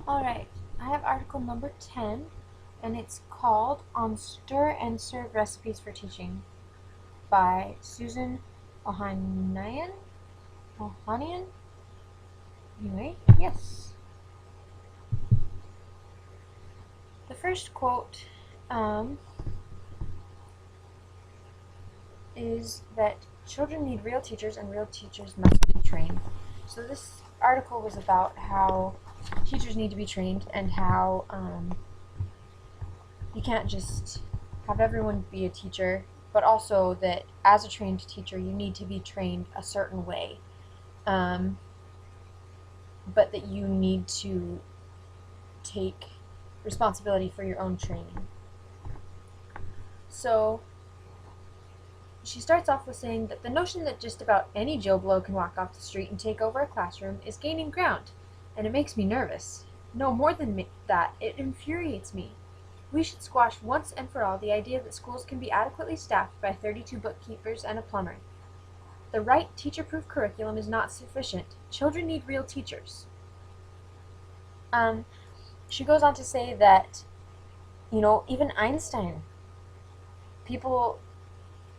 Alright, I have article number 10, and it's called On Stir and Serve Recipes for Teaching by Susan Ohanian? Ohanian? Anyway, yes. The first quote is that children need real teachers and real teachers must be trained. So this article was about how teachers need to be trained and how you can't just have everyone be a teacher, but also that as a trained teacher, you need to be trained a certain way, but that you need to take responsibility for your own training. So she starts off with saying that the notion that just about any Joe Blow can walk off the street and take over a classroom is gaining ground, and it makes me nervous. No, more than that, it infuriates me. We should squash once and for all the idea that schools can be adequately staffed by 32 bookkeepers and a plumber. The right teacher-proof curriculum is not sufficient. Children need real teachers. She goes on to say that, even Einstein, people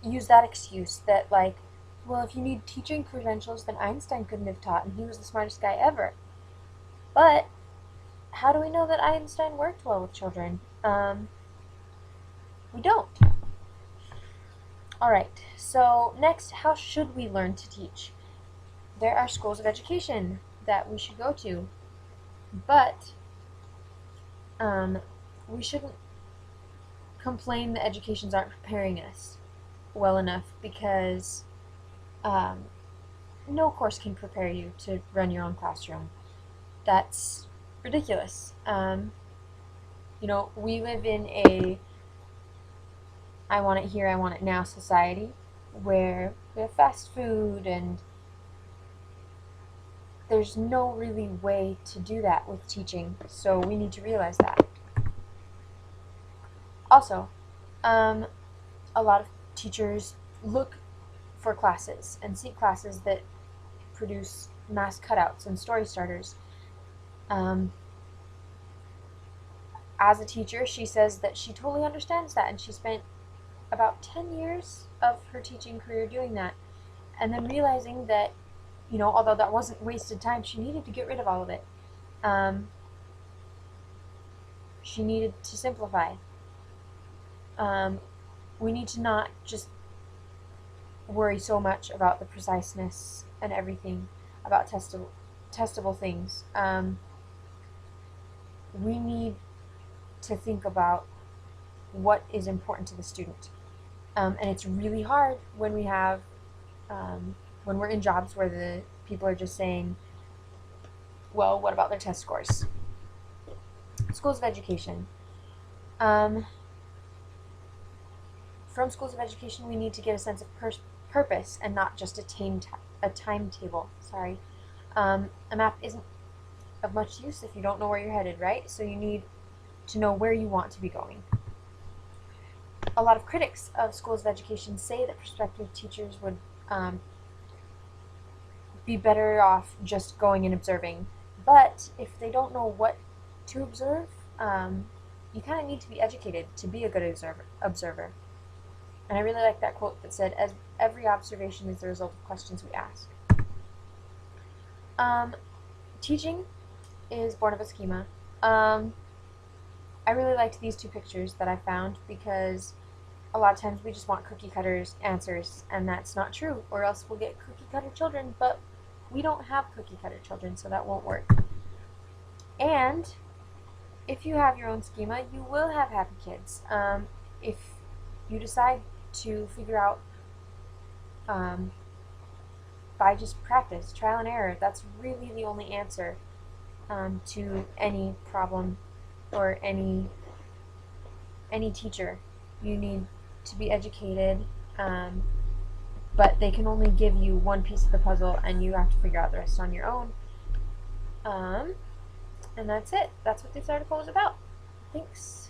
use that excuse that, well, if you need teaching credentials, then Einstein couldn't have taught, and he was the smartest guy ever. But how do we know that Einstein worked well with children? We don't. Alright, so next, how should we learn to teach? There are schools of education that we should go to, but we shouldn't complain that educations aren't preparing us well enough, because no course can prepare you to run your own classroom. That's ridiculous. We live in a I want it here, I want it now society where we have fast food, and there's no really way to do that with teaching, so we need to realize that. Also, a lot of teachers look for classes and seek classes that produce mass cutouts and story starters. As a teacher, she says that she totally understands that, and she spent about 10 years of her teaching career doing that, and then realizing that, although that wasn't wasted time, she needed to get rid of all of it. She needed to simplify. We need to not just worry so much about the preciseness and everything, about testable things. We need to think about what is important to the student. And it's really hard when we have, when we're in jobs where the people are just saying, well, what about their test scores? Schools of education. From schools of education, we need to get a sense of purpose and not just a timetable. A map isn't of much use if you don't know where you're headed, right? So you need to know where you want to be going. A lot of critics of schools of education say that prospective teachers would be better off just going and observing. But if they don't know what to observe, you kind of need to be educated to be a good observer. And I really like that quote that said, "As every observation is the result of questions we ask." Teaching is born of a schema. I really liked these two pictures that I found, because a lot of times we just want cookie cutters answers, and that's not true, or else we'll get cookie cutter children, but we don't have cookie cutter children, so that won't work. And if you have your own schema, you will have happy kids. If you decide to figure out by just practice, trial and error, that's really the only answer to any problem or any teacher. You need to be educated, but they can only give you one piece of the puzzle, and you have to figure out the rest on your own. And that's it. That's what this article is about. Thanks.